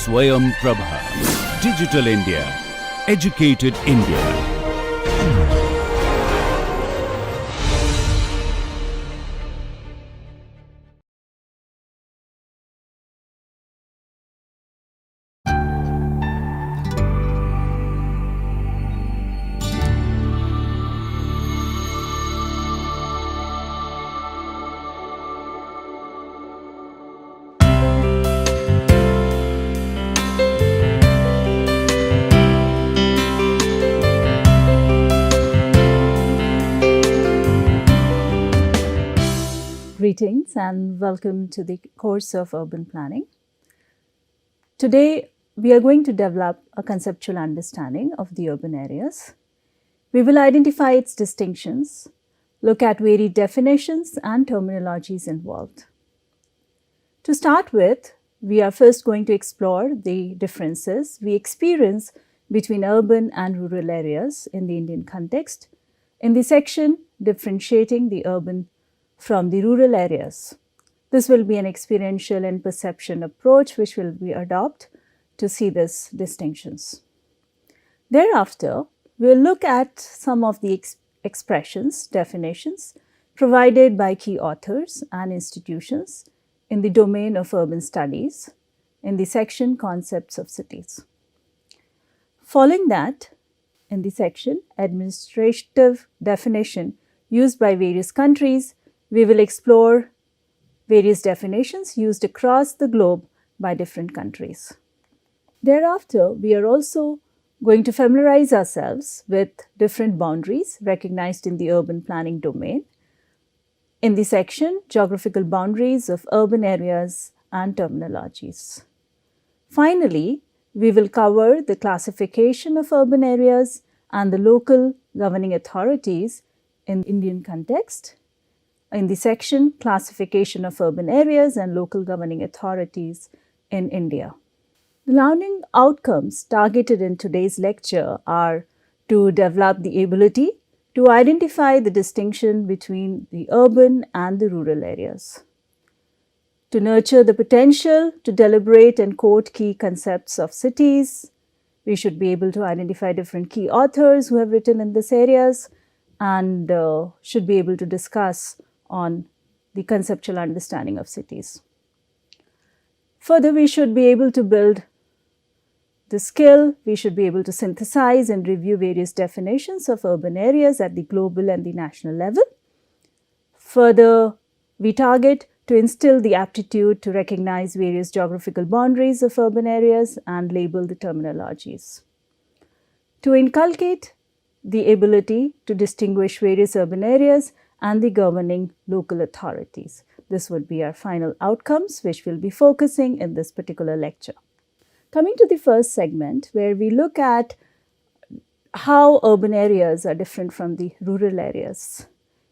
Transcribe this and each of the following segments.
SwayamPrabha. Digital India. Educated India. Greetings and welcome to the course of urban planning. Today, we are going to develop a conceptual understanding of the urban areas. We will identify its distinctions, look at varied definitions and terminologies involved. To start with, we are first going to explore the differences we experience between urban and rural areas in the Indian context in the section differentiating the urban from the rural areas. This will be an experiential and perception approach which will be adopted to see these distinctions. Thereafter, we will look at some of the expressions, definitions provided by key authors and institutions in the domain of urban studies in the section Concepts of Cities. Following that, in the section Administrative Definition used by various countries, we will explore various definitions used across the globe by different countries. Thereafter, we are also going to familiarize ourselves with different boundaries recognized in the urban planning domain in the section Geographical Boundaries of Urban Areas and Terminologies. Finally, we will cover the classification of urban areas and the local governing authorities in Indian context in the section Classification of Urban Areas and Local Governing Authorities in India. The learning outcomes targeted in today's lecture are to develop the ability to identify the distinction between the urban and the rural areas, to nurture the potential to deliberate and quote key concepts of cities. We should be able to identify different key authors who have written in these areas and should be able to discuss on the conceptual understanding of cities. Further, we should be able to build the skill, we should be able to synthesize and review various definitions of urban areas at the global and the national level. Further, we target to instill the aptitude to recognize various geographical boundaries of urban areas and label the terminologies. To inculcate the ability to distinguish various urban areas and the governing local authorities. This would be our final outcomes, which we'll be focusing in this particular lecture. Coming to the first segment, where we look at how urban areas are different from the rural areas.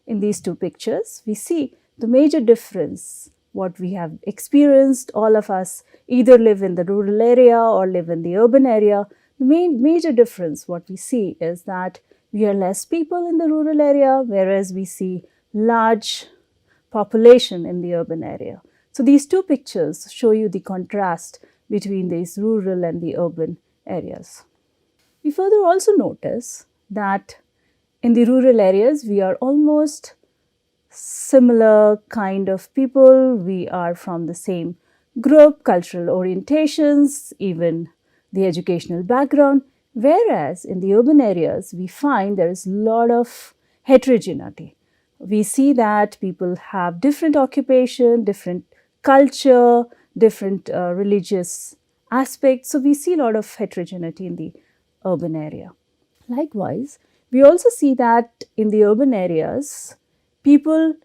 In these two pictures, we see the major difference, what we have experienced, all of us either live in the rural area or live in the urban area. The major difference, what we see is that we are less people in the rural area, whereas we see large population in the urban area. So these two pictures show you the contrast between these rural and the urban areas. We further also notice that in the rural areas, we are almost similar kind of people. We are from the same group, cultural orientations, even the educational background. Whereas in the urban areas, we find there is a lot of heterogeneity. We see that people have different occupation, different culture, different religious aspects. So we see a lot of heterogeneity in the urban area. Likewise, we also see that in the urban areas, people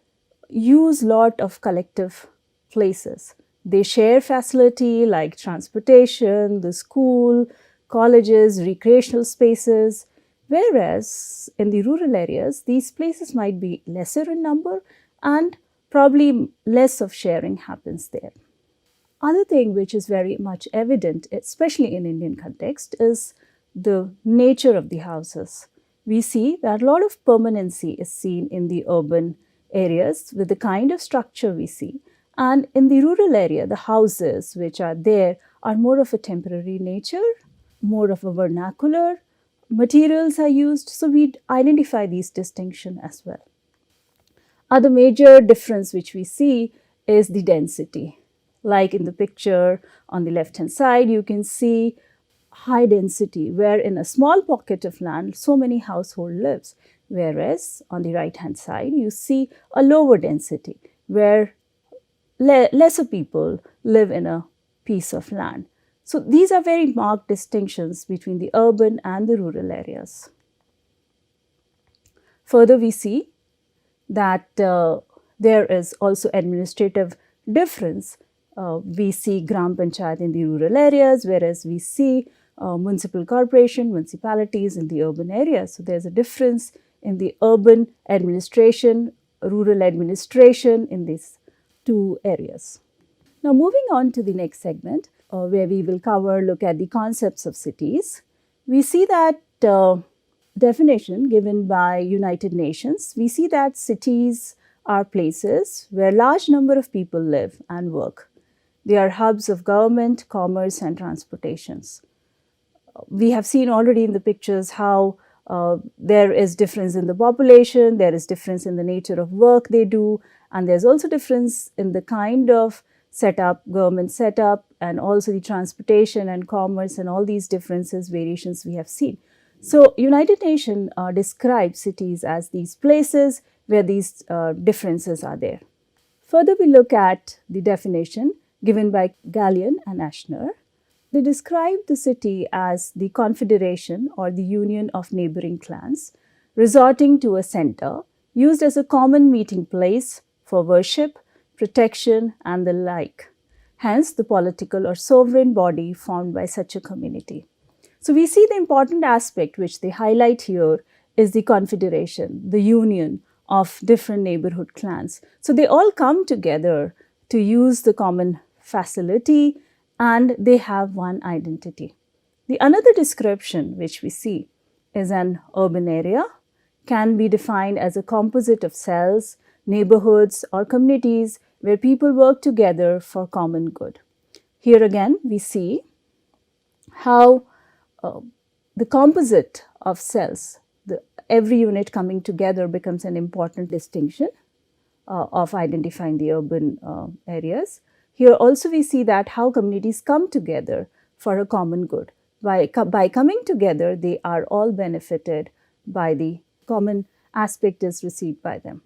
use a lot of collective places. They share facility like transportation, the school, colleges, recreational spaces, whereas in the rural areas, these places might be lesser in number and probably less of sharing happens there. Other thing which is very much evident, especially in Indian context, is the nature of the houses. We see that a lot of permanency is seen in the urban areas with the kind of structure we see, And in the rural area, the houses which are there are more of a temporary nature, more of a vernacular, materials are used, so we identify these distinctions as well. Other major difference which we see is the density. Like in the picture on the left hand side, you can see high density, where in a small pocket of land, so many household lives. Whereas on the right hand side, you see a lower density, where lesser people live in a piece of land. So these are very marked distinctions between the urban and the rural areas. Further, we see that there is also administrative difference. We see Gram Panchayat in the rural areas, whereas we see municipal corporation, municipalities in the urban areas. So there's a difference in the urban administration, rural administration in these two areas. Now moving on to the next segment, where we will look at the concepts of cities. We see that definition given by United Nations, we see that cities are places where large number of people live and work. They are hubs of government, commerce and transportations. We have seen already in the pictures how there is difference in the population, there is difference in the nature of work they do, and there's also difference in the kind of setup, government setup, and also the transportation and commerce and all these differences, variations we have seen. So United Nations describes cities as these places where these differences are there. Further, we look at the definition given by Gallian and Ashner. They describe the city as the confederation or the union of neighboring clans resorting to a center used as a common meeting place for worship, protection and the like. Hence, the political or sovereign body formed by such a community. So we see the important aspect which they highlight here is the confederation, the union of different neighborhood clans. So they all come together to use the common facility and they have one identity. The another description which we see is an urban area can be defined as a composite of cells, neighborhoods or communities where people work together for common good. Here again we see how the composite of cells, every unit coming together becomes an important distinction of identifying the urban areas. Here also we see that how communities come together for a common good. By coming together, they are all benefited by the common aspect is received by them.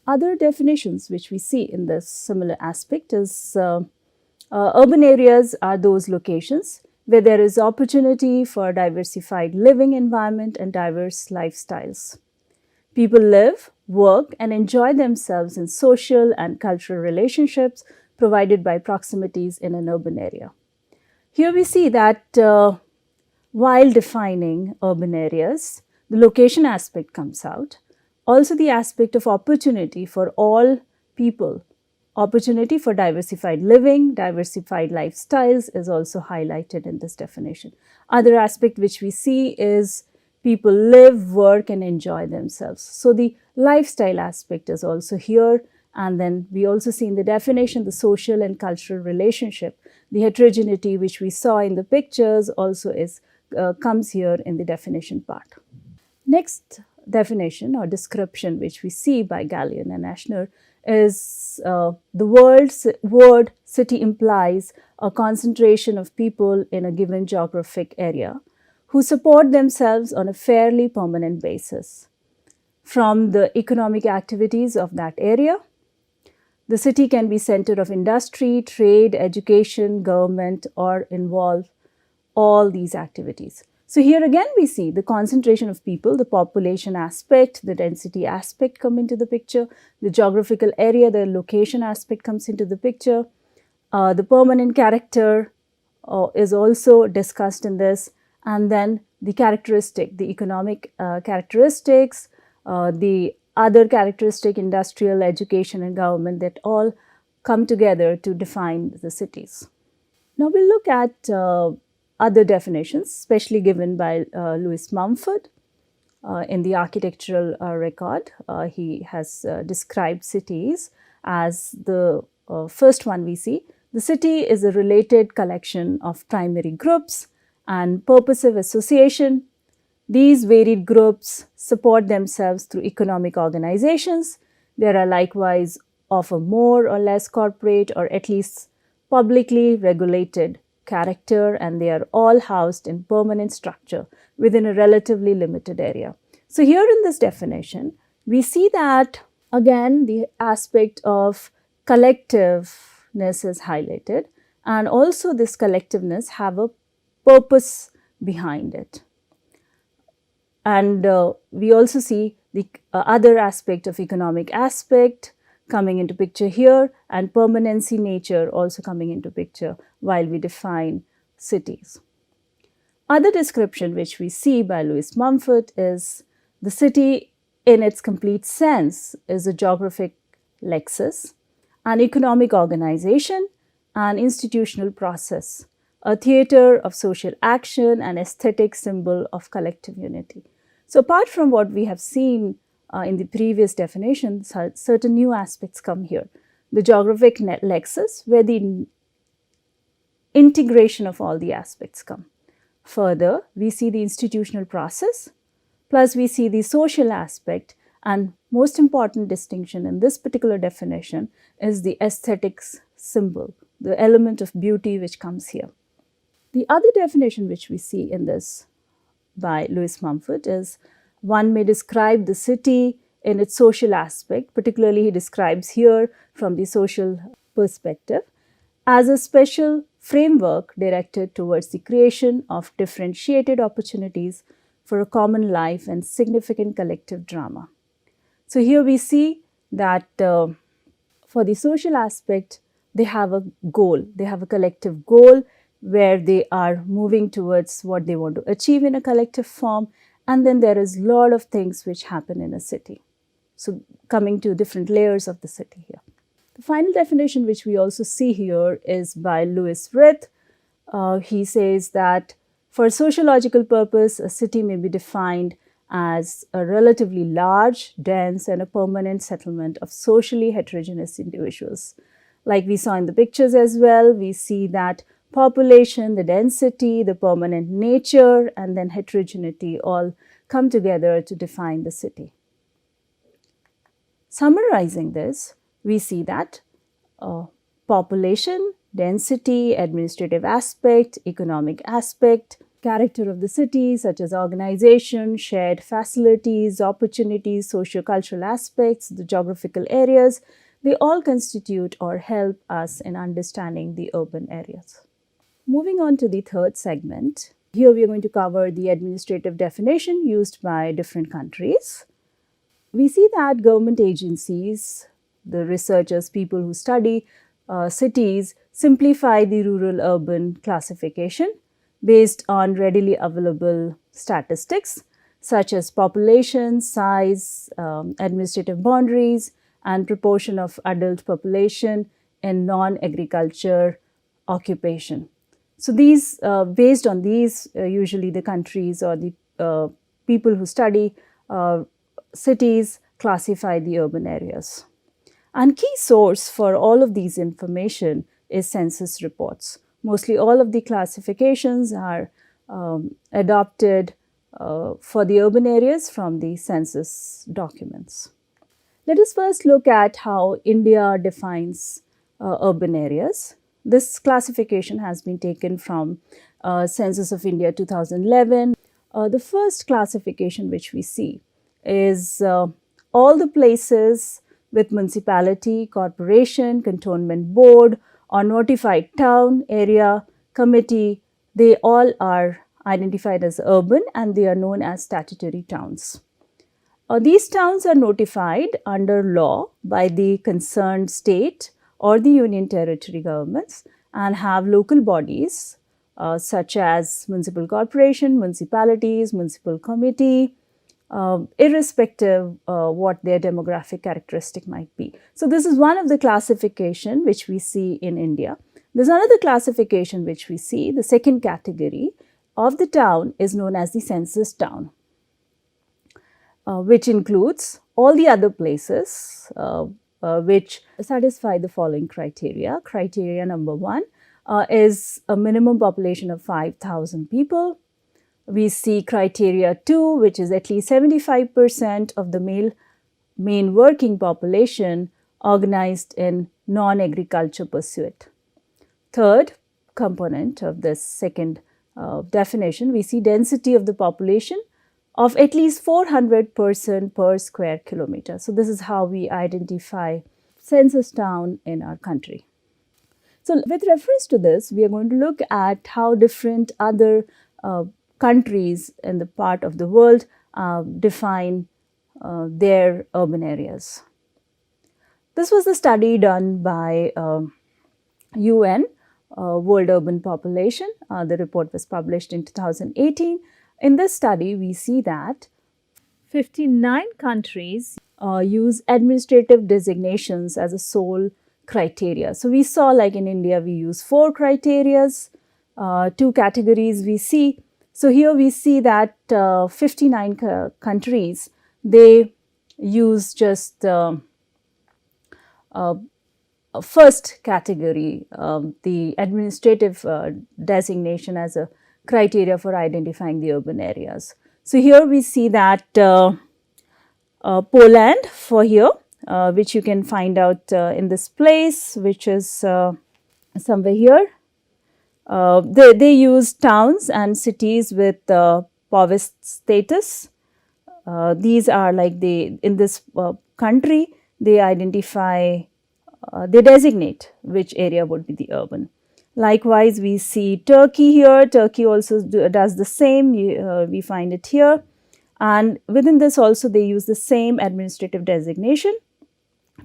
Other definitions which we see in this similar aspect is urban areas are those locations where there is opportunity for diversified living environment and diverse lifestyles. People live, work, and enjoy themselves in social and cultural relationships provided by proximities in an urban area. Here we see that while defining urban areas, the location aspect comes out. Also the aspect of opportunity for all people. Opportunity for diversified living, diversified lifestyles is also highlighted in this definition. Other aspect which we see is people live, work and enjoy themselves. So the lifestyle aspect is also here, and then we also see in the definition the social and cultural relationship. The heterogeneity which we saw in the pictures also comes here in the definition part. Next definition or description which we see by Gallian and Ashner is the word city implies a concentration of people in a given geographic area who support themselves on a fairly permanent basis from the economic activities of that area. The city can be center of industry, trade, education, government, or involve all these activities. So here again we see the concentration of people, the population aspect, the density aspect come into the picture, the geographical area, the location aspect comes into the picture. The permanent character is also discussed in this, and then the characteristic, the economic characteristics, the other characteristic, industrial, education and government, that all come together to define the cities. Now we'll look at other definitions, especially given by Louis Mumford in the architectural record. He has described cities as the first one we see, the city is a related collection of primary groups and purposive association. These varied groups support themselves through economic organizations. There are likewise of a more or less corporate or at least publicly regulated character, and they are all housed in permanent structure within a relatively limited area. So here in this definition, we see that again the aspect of collectiveness is highlighted, and also this collectiveness have a purpose behind it. And we also see the other aspect of economic aspect coming into picture here, and permanency nature also coming into picture while we define cities. Other description which we see by Lewis Mumford is the city in its complete sense is a geographic lexis, an economic organization, an institutional process, a theater of social action, an aesthetic symbol of collective unity. So apart from what we have seen in the previous definition, certain new aspects come here. The geographic lexis, where the integration of all the aspects come. Further, we see the institutional process, plus we see the social aspect, and most important distinction in this particular definition is the aesthetics symbol, the element of beauty which comes here. The other definition which we see in this by Lewis Mumford is one may describe the city in its social aspect, particularly he describes here from the social perspective, as a special framework directed towards the creation of differentiated opportunities for a common life and significant collective drama. So here we see that for the social aspect, they have a goal, they have a collective goal where they are moving towards what they want to achieve in a collective form, and then there is a lot of things which happen in a city. So coming to different layers of the city here. The final definition which we also see here is by Louis Rith. He says that for sociological purpose, a city may be defined as a relatively large, dense, and a permanent settlement of socially heterogeneous individuals. Like we saw in the pictures as well, we see that population, the density, the permanent nature, and then heterogeneity all come together to define the city. Summarizing this, we see that population, density, administrative aspect, economic aspect, character of the city such as organization, shared facilities, opportunities, socio-cultural aspects, the geographical areas, they all constitute or help us in understanding the urban areas. Moving on to the third segment, here we are going to cover the administrative definition used by different countries. We see that government agencies, the researchers, people who study cities, simplify the rural-urban classification based on readily available statistics such as population, size, administrative boundaries, and proportion of adult population in non-agriculture occupation. So these, based on these, usually the countries or the people who study cities classify the urban areas. And key source for all of these information is census reports. Mostly all of the classifications are adopted for the urban areas from the census documents. Let us first look at how India defines urban areas. This classification has been taken from Census of India 2011. The first classification which we see is all the places with municipality, corporation, cantonment board, or notified town, area, committee, they all are identified as urban and they are known as statutory towns. These towns are notified under law by the concerned state or the union territory governments and have local bodies such as municipal corporation, municipalities, municipal committee, irrespective what their demographic characteristic might be. So this is one of the classification which we see in India. There's another classification which we see, the second category of the town is known as the census town, which includes all the other places which satisfy the following criteria. Criteria number 1 is a minimum population of 5,000 people. We see criteria 2, which is at least 75% of the main working population organized in non-agriculture pursuit. Third component of this second definition, we see density of the population of at least 400 person per square kilometer. So this is how we identify census town in our country. So with reference to this, we are going to look at how different other countries in the part of the world define their urban areas. This was the study done by UN, World Urban Population. The report was published in 2018. In this study, we see that 59 countries use administrative designations as a sole criteria. So we saw, like in India, we use 4 criterias, 2 categories we see. So here we see that 59 countries, they use just first category, the administrative designation as a criteria for identifying the urban areas. So here we see that Poland for here, which you can find out in this place, which is somewhere here. They use towns and cities with Povest status. These are like in this country, they identify, they designate which area would be the urban. Likewise, we see Turkey here. Turkey also does the same. We find it here. And within this also, they use the same administrative designation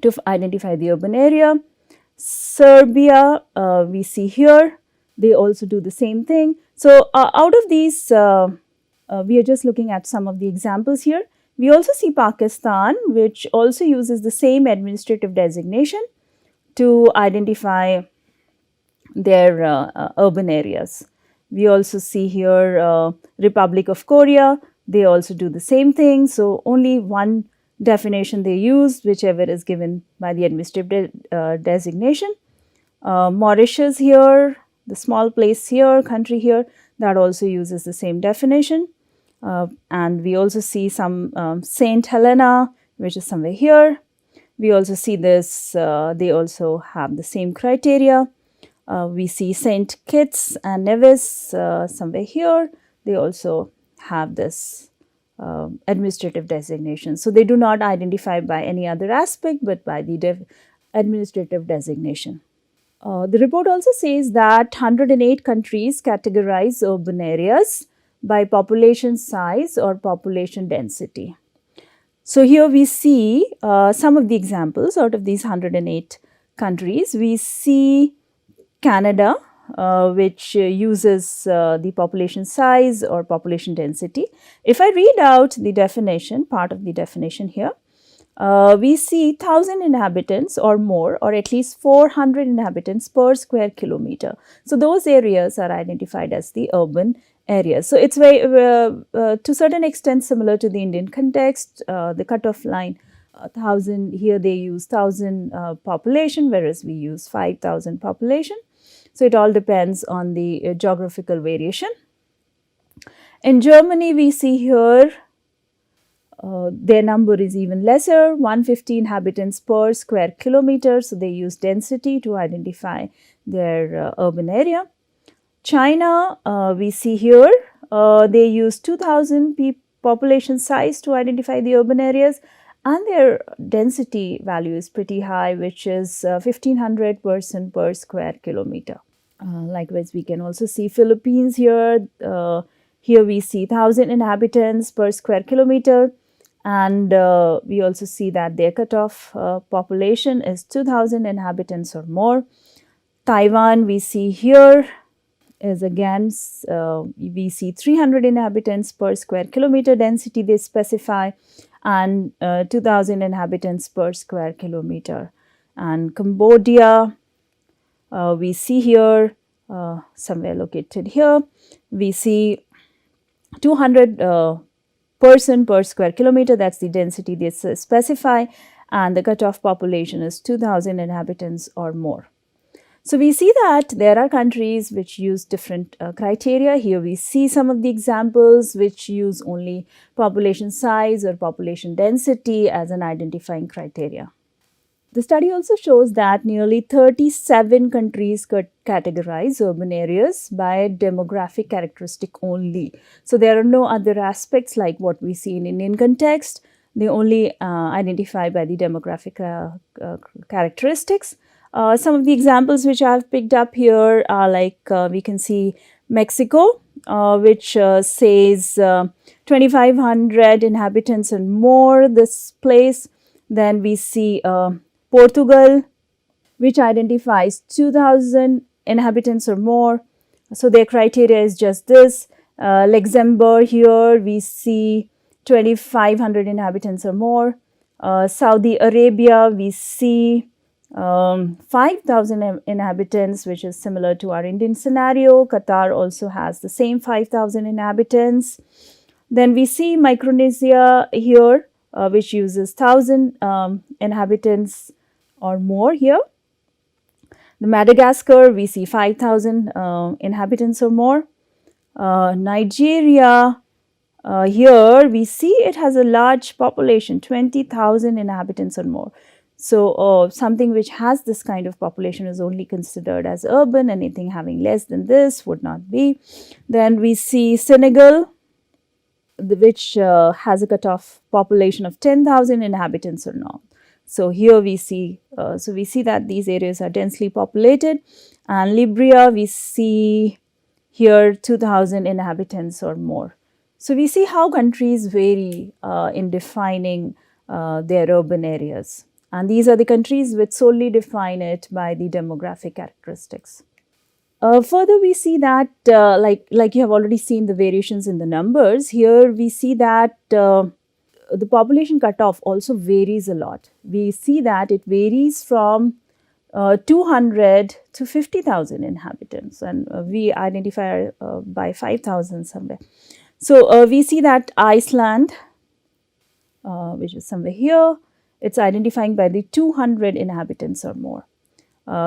to identify the urban area. Serbia, we see here. They also do the same thing. So out of these, we are just looking at some of the examples here. We also see Pakistan, which also uses the same administrative designation to identify their urban areas. We also see here Republic of Korea. They also do the same thing. So only one definition they use, whichever is given by the administrative designation. Mauritius here, the small place here, country here, that also uses the same definition. And we also see some St. Helena, which is somewhere here. We also see this, they also have the same criteria. We see St. Kitts and Nevis somewhere here. They also have this administrative designation. So they do not identify by any other aspect, but by the administrative designation. The report also says that 108 countries categorize urban areas by population size or population density. So here we see some of the examples out of these 108 countries. We see Canada, which uses the population size or population density. If I read out the definition, part of the definition here, we see 1,000 inhabitants or more, or at least 400 inhabitants per square kilometer. So those areas are identified as the urban areas. So it's very, to certain extent, similar to the Indian context. The cutoff line, 1,000, here they use 1,000 population, whereas we use 5,000 population. So it all depends on the geographical variation. In Germany, we see here their number is even lesser, 150 inhabitants per square kilometer. So they use density to identify their urban area. China, we see here, they use 2,000 population size to identify the urban areas, and their density value is pretty high, which is 1,500 person per square kilometer. Likewise, we can also see Philippines here. Here we see 1,000 inhabitants per square kilometer, and we also see that their cutoff population is 2,000 inhabitants or more. Taiwan, we see here, is again, we see 300 inhabitants per square kilometer density they specify, and 2,000 inhabitants per square kilometer. And Cambodia, we see here, somewhere located here, we see 200 person per square kilometer, that's the density they specify, and the cutoff population is 2,000 inhabitants or more. So we see that there are countries which use different criteria. Here we see some of the examples which use only population size or population density as an identifying criteria. The study also shows that nearly 37 countries could categorize urban areas by demographic characteristic only. So there are no other aspects like what we see in Indian context. They only identify by the demographic characteristics. Some of the examples which I have picked up here are like we can see Mexico, which says 2,500 inhabitants and more, this place. Then we see Portugal, which identifies 2,000 inhabitants or more. So their criteria is just this. Luxembourg, here we see 2,500 inhabitants or more. Saudi Arabia, we see 5,000 inhabitants, which is similar to our Indian scenario. Qatar also has the same 5,000 inhabitants. Then we see Micronesia here, which uses 1,000 inhabitants or more here. The Madagascar, we see 5,000 inhabitants or more. Nigeria, here we see it has a large population, 20,000 inhabitants or more. So something which has this kind of population is only considered as urban. Anything having less than this would not be. Then we see Senegal, which has a cutoff population of 10,000 inhabitants or not. So here we see, that these areas are densely populated. And Libya, we see here 2,000 inhabitants or more. So we see how countries vary in defining their urban areas. And these are the countries which solely define it by the demographic characteristics. Further, we see that, like you have already seen the variations in the numbers, here we see that the population cutoff also varies a lot. We see that it varies from 200 to 50,000 inhabitants, and we identify by 5,000 somewhere. So we see that Iceland, which is somewhere here, it's identifying by the 200 inhabitants or more.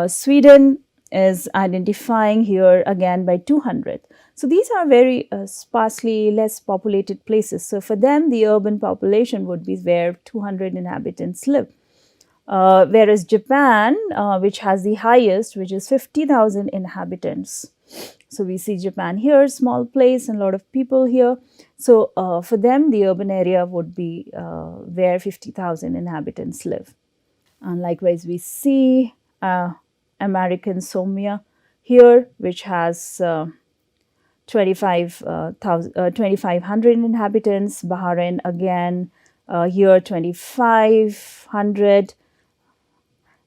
Sweden is identifying here again by 200. So these are very sparsely less populated places. So for them, the urban population would be where 200 inhabitants live. Whereas Japan, which has the highest, which is 50,000 inhabitants. So we see Japan here, small place and a lot of people here. So for them, the urban area would be where 50,000 inhabitants live. And likewise, we see American Samoa here, which has 2,500 inhabitants. Bahrain again, here 2,500.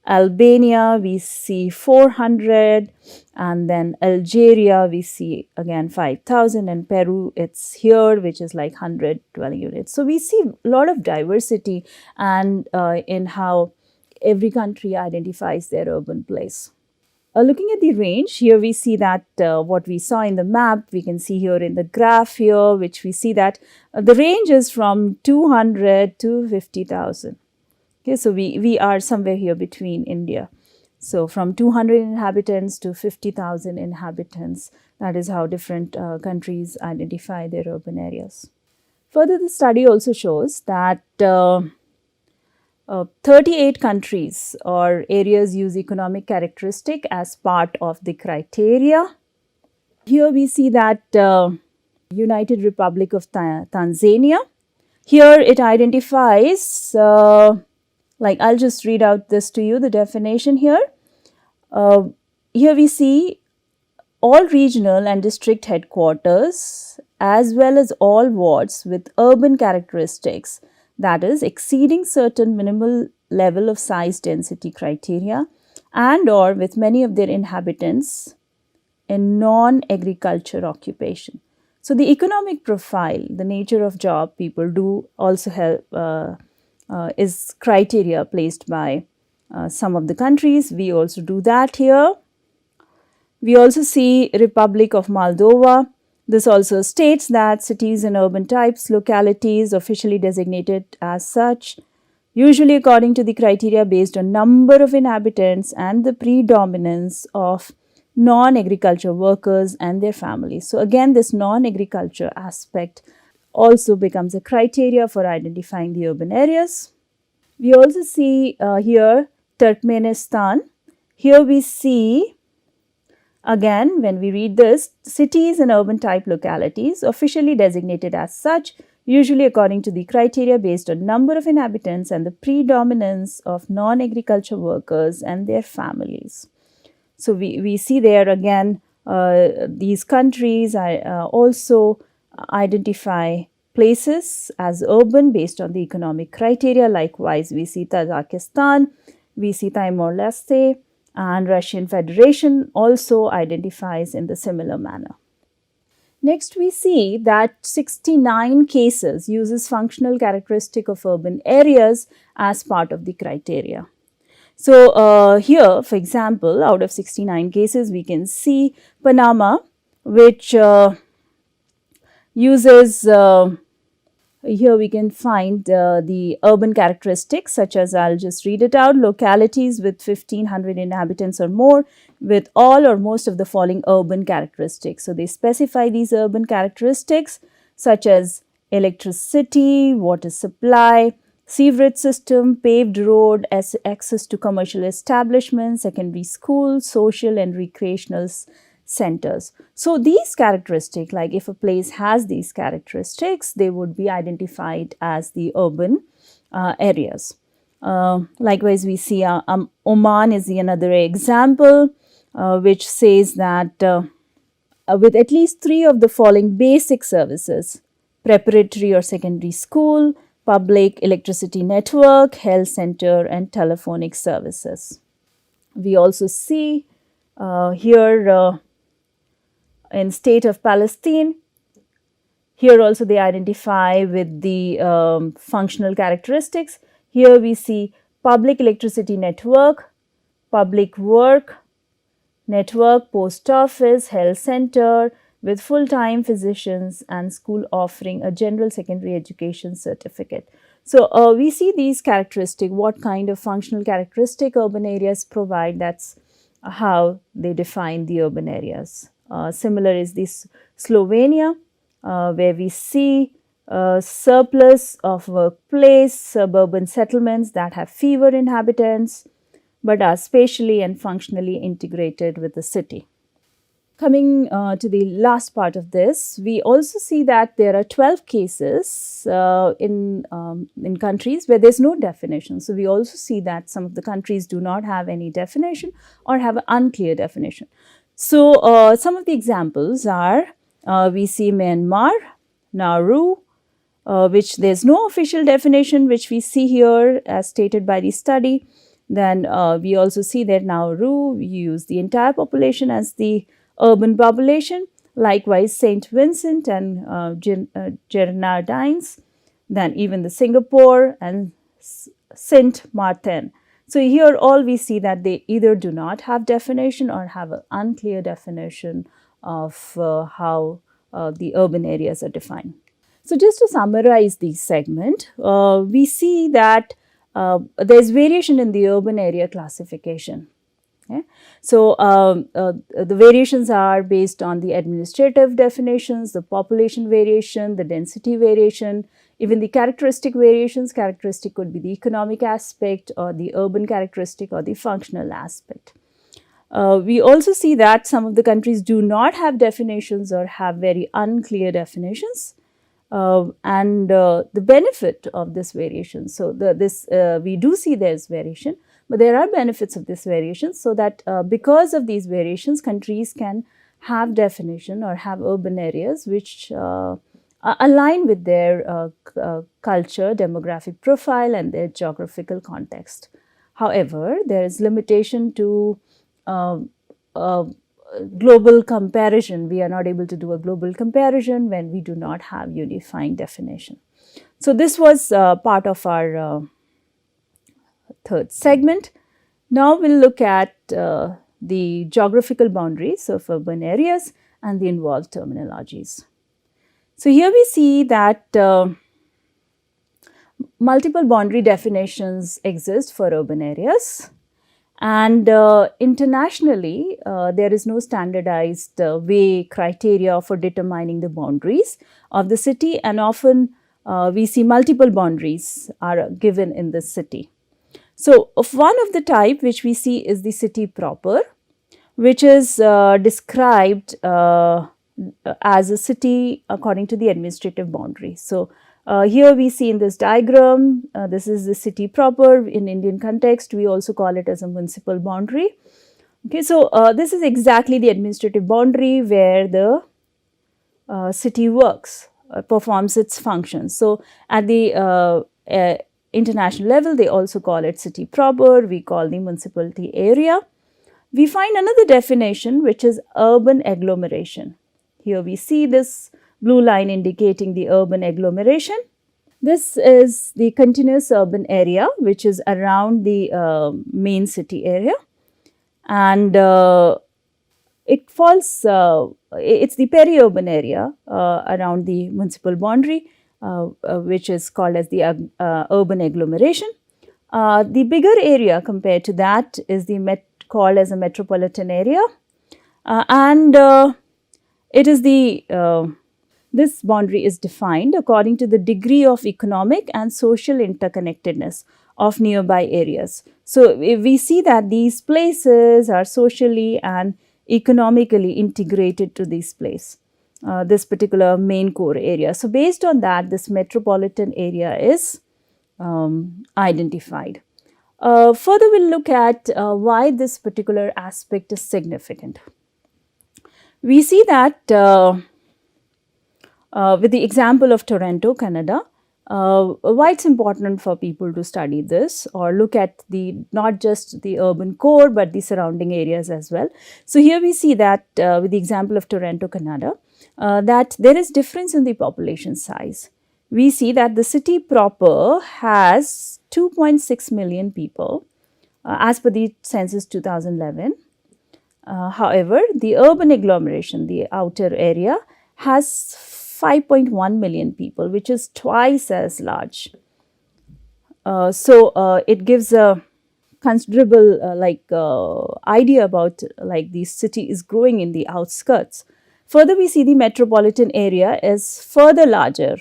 Albania, we see 400, and then Algeria, we see again 5,000, and Peru, it's here, which is like 100 dwelling units. So we see a lot of diversity and in how every country identifies their urban place. Looking at the range, here we see that what we saw in the map, we can see here in the graph here, which we see that the range is from 200 to 50,000. Okay, so we are somewhere here between India. So from 200 inhabitants to 50,000 inhabitants, that is how different countries identify their urban areas. Further, the study also shows that 38 countries or areas use economic characteristic as part of the criteria. Here we see that United Republic of Tanzania, here it identifies like I'll just read out this to you, the definition here. Here we see all regional and district headquarters as well as all wards with urban characteristics, that is exceeding certain minimal level of size density criteria and or with many of their inhabitants in non-agriculture occupation. So the economic profile, the nature of job people do also help is criteria placed by some of the countries. We also do that here. We also see Republic of Moldova. This also states that cities and urban types, localities officially designated as such usually according to the criteria based on number of inhabitants and the predominance of non-agriculture workers and their families. So again, this non-agriculture aspect also becomes a criteria for identifying the urban areas. We also see here Turkmenistan. Here we see, again, when we read this, cities and urban type localities officially designated as such, usually according to the criteria based on number of inhabitants and the predominance of non-agriculture workers and their families. So we see there again, these countries also identify places as urban based on the economic criteria. Likewise, we see Tajikistan, we see Timor-Leste, and Russian Federation also identifies in the similar manner. Next, we see that 69 cases uses functional characteristic of urban areas as part of the criteria. So here, for example, out of 69 cases, we can see Panama, which uses, here we can find the urban characteristics such as, I'll just read it out, localities with 1500 inhabitants or more with all or most of the following urban characteristics. So they specify these urban characteristics such as electricity, water supply, sewerage system, paved road, access to commercial establishments, secondary schools, social and recreational centers. So these characteristics, like if a place has these characteristics, they would be identified as the urban areas. Likewise, we see Oman is another example which says that with at least 3 of the following basic services, preparatory or secondary school, public electricity network, health center, and telephonic services. We also see here in state of Palestine, here also they identify with the functional characteristics. Here we see public electricity network, public work network, post office, health center with full-time physicians and school offering a general secondary education certificate. So we see these characteristics, what kind of functional characteristic urban areas provide, that's how they define the urban areas. Similar is this Slovenia, where we see surplus of workplace, suburban settlements that have fewer inhabitants but are spatially and functionally integrated with the city. Coming to the last part of this, we also see that there are 12 cases in countries where there's no definition. So we also see that some of the countries do not have any definition or have an unclear definition. So some of the examples are, we see Myanmar, Nauru, which there's no official definition, which we see here as stated by the study. Then we also see that Nauru, we use the entire population as the urban population. Likewise, St. Vincent and Grenadines, then even the Singapore and Saint Martin. So here all we see that they either do not have definition or have an unclear definition of how the urban areas are defined. So just to summarize this segment, we see that there's variation in the urban area classification. Okay. So the variations are based on the administrative definitions, the population variation, the density variation, even the characteristic variations. Characteristic could be the economic aspect or the urban characteristic or the functional aspect. We also see that some of the countries do not have definitions or have very unclear definitions. And the benefit of this variation. So we do see there's variation, but there are benefits of this variation, so that because of these variations, countries can have definition or have urban areas which align with their culture, demographic profile and their geographical context. However, there is limitation to global comparison. We are not able to do a global comparison when we do not have unifying definition. So this was part of our third segment. Now we'll look at the geographical boundaries of urban areas and the involved terminologies. So here we see that multiple boundary definitions exist for urban areas, and internationally there is no standardized way criteria for determining the boundaries of the city, and often we see multiple boundaries are given in this city. So, of one of the type which we see is the city proper, which is described as a city according to the administrative boundary. So, here we see in this diagram, this is the city proper. In Indian context, we also call it as a municipal boundary. Okay, so this is exactly the administrative boundary where the city works, performs its functions. So, at the international level, they also call it city proper, we call the municipality area. We find another definition, which is urban agglomeration. Here we see this blue line indicating the urban agglomeration. This is the continuous urban area which is around the main city area, and it falls, it's the peri-urban area around the municipal boundary, which is called as the urban agglomeration. The bigger area compared to that is the called as a metropolitan area, and it is the this boundary is defined according to the degree of economic and social interconnectedness of nearby areas. So, we see that these places are socially and economically integrated to this place, this particular main core area. So, based on that, this metropolitan area is identified. Further, we will look at why this particular aspect is significant. We see that with the example of Toronto, Canada, why it's important for people to study this or look at the not just the urban core but the surrounding areas as well. So, here we see that with the example of Toronto, Canada, that there is difference in the population size. We see that the city proper has 2.6 million people as per the census 2011. However, the urban agglomeration, the outer area, has 5.1 million people, which is twice as large. So, it gives a considerable idea about the city is growing in the outskirts. Further, we see the metropolitan area is further larger,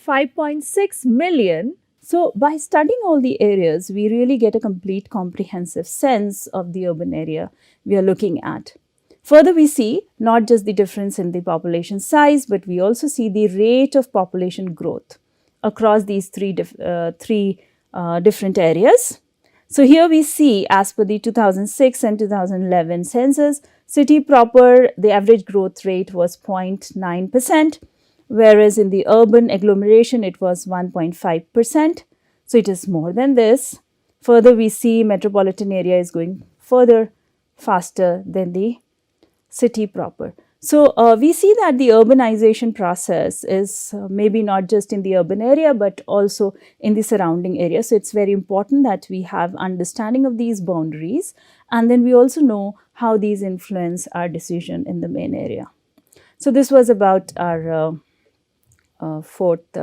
5.6 million. So, by studying all the areas, we really get a complete comprehensive sense of the urban area we are looking at. Further, we see not just the difference in the population size, but we also see the rate of population growth across these three different areas. So, here we see as per the 2006 and 2011 census, city proper, the average growth rate was 0.9%. Whereas in the urban agglomeration it was 1.5%. So, it is more than this. Further, we see metropolitan area is going further faster than the city proper. So, we see that the urbanization process is maybe not just in the urban area but also in the surrounding area. So, it's very important that we have understanding of these boundaries, and then we also know how these influence our decision in the main area. So, this was about our fourth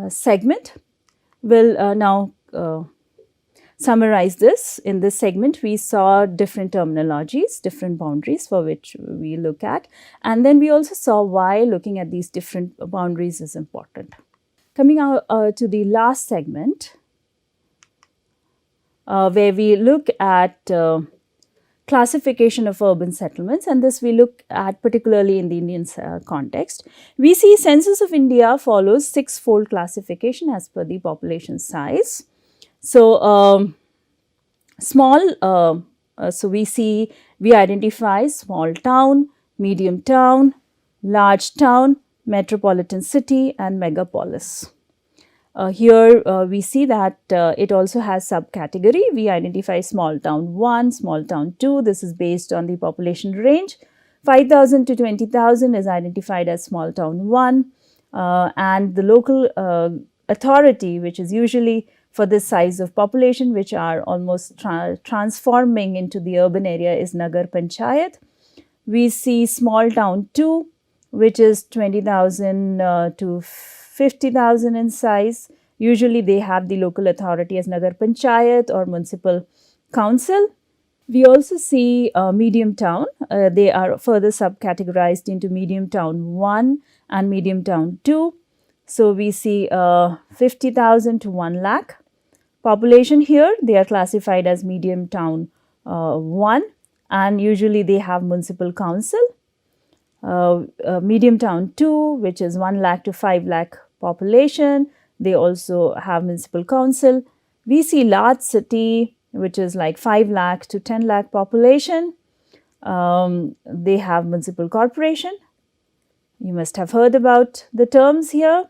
segment. We'll now summarize this. In this segment, we saw different terminologies, different boundaries for which we look at, and then we also saw why looking at these different boundaries is important. Coming out to the last segment, where we look at classification of urban settlements, and this we look at particularly in the Indian context. We see Census of India follows six-fold classification as per the population size. So, so we identify small town, medium town, large town, metropolitan city and megapolis. Here we see that it also has subcategory. We identify small town 1, small town 2. This is based on the population range. 5,000 to 20,000 is identified as small town 1, and the local authority, which is usually for this size of population, which are almost transforming into the urban area, is Nagar Panchayat. We see small town 2, which is 20,000 to 50,000 in size. Usually they have the local authority as Nagar Panchayat or Municipal Council. We also see medium town. They are further subcategorized into medium town 1 and medium town 2. So we see 50,000 to 1 lakh. Population here, they are classified as medium town 1, and usually they have municipal council. Medium town 2, which is 1 lakh to 5 lakh population, they also have municipal council. We see large city, which is like 5 lakh to 10 lakh population. They have municipal corporation. You must have heard about the terms here.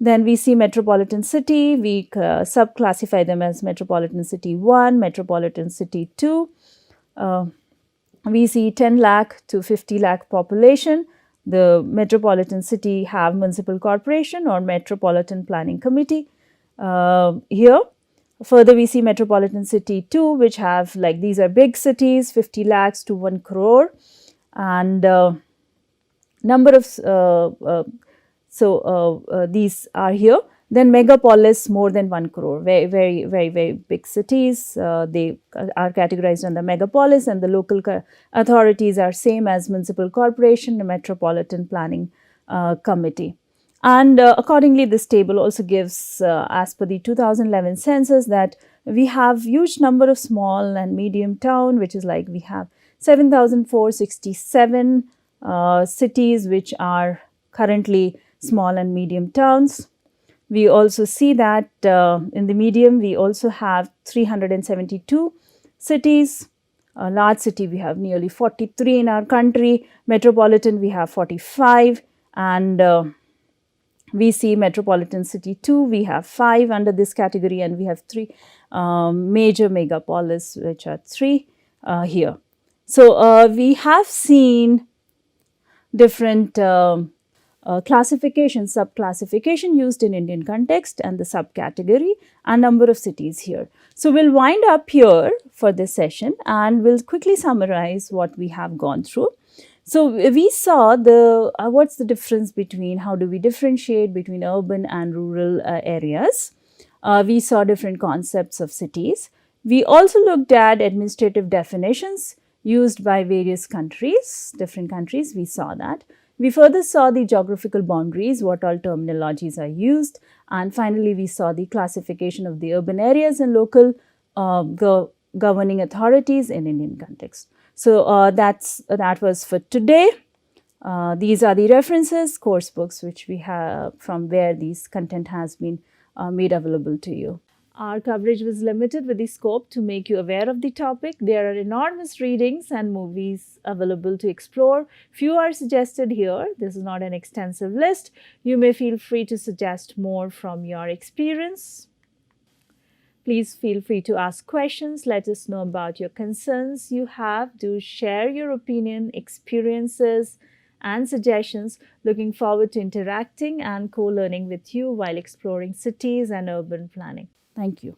Then we see metropolitan city. We subclassify them as metropolitan city 1, metropolitan city 2. We see 10 lakh to 50 lakh population. The metropolitan city have municipal corporation or metropolitan planning committee here. Further, we see metropolitan city 2, which have, like, these are big cities, 50 lakhs to 1 crore. And number of, these are here. Then megapolis, more than 1 crore, very big cities. They are categorized under megapolis, and the local authorities are same as municipal corporation, the metropolitan planning committee. And accordingly, this table also gives, as per the 2011 census, that we have huge number of small and medium town, which is like we have 7,467 cities which are currently small and medium towns. We also see that in the medium, we also have 372 cities. Large city, we have nearly 43 in our country. Metropolitan, we have 45. And we see metropolitan city 2, we have 5 under this category, and we have 3 major megapolis, which are 3 here. So we have seen different classification, subclassification used in Indian context, and the subcategory and number of cities here. So we'll wind up here for this session, and we'll quickly summarize what we have gone through. So we saw the what's the difference between, how do we differentiate between urban and rural areas. We saw different concepts of cities. We also looked at administrative definitions used by various countries, different countries, we saw that. We further saw the geographical boundaries, what all terminologies are used, and finally we saw the classification of the urban areas and local governing authorities in Indian context. So that was for today. These are the references, course books, which we have from where these content has been made available to you. Our coverage was limited with the scope to make you aware of the topic. There are enormous readings and movies available to explore. Few are suggested here. This is not an extensive list. You may feel free to suggest more from your experience. Please feel free to ask questions. Let us know about your concerns you have. Do share your opinion, experiences, and suggestions. Looking forward to interacting and co-learning with you while exploring cities and urban planning. Thank you.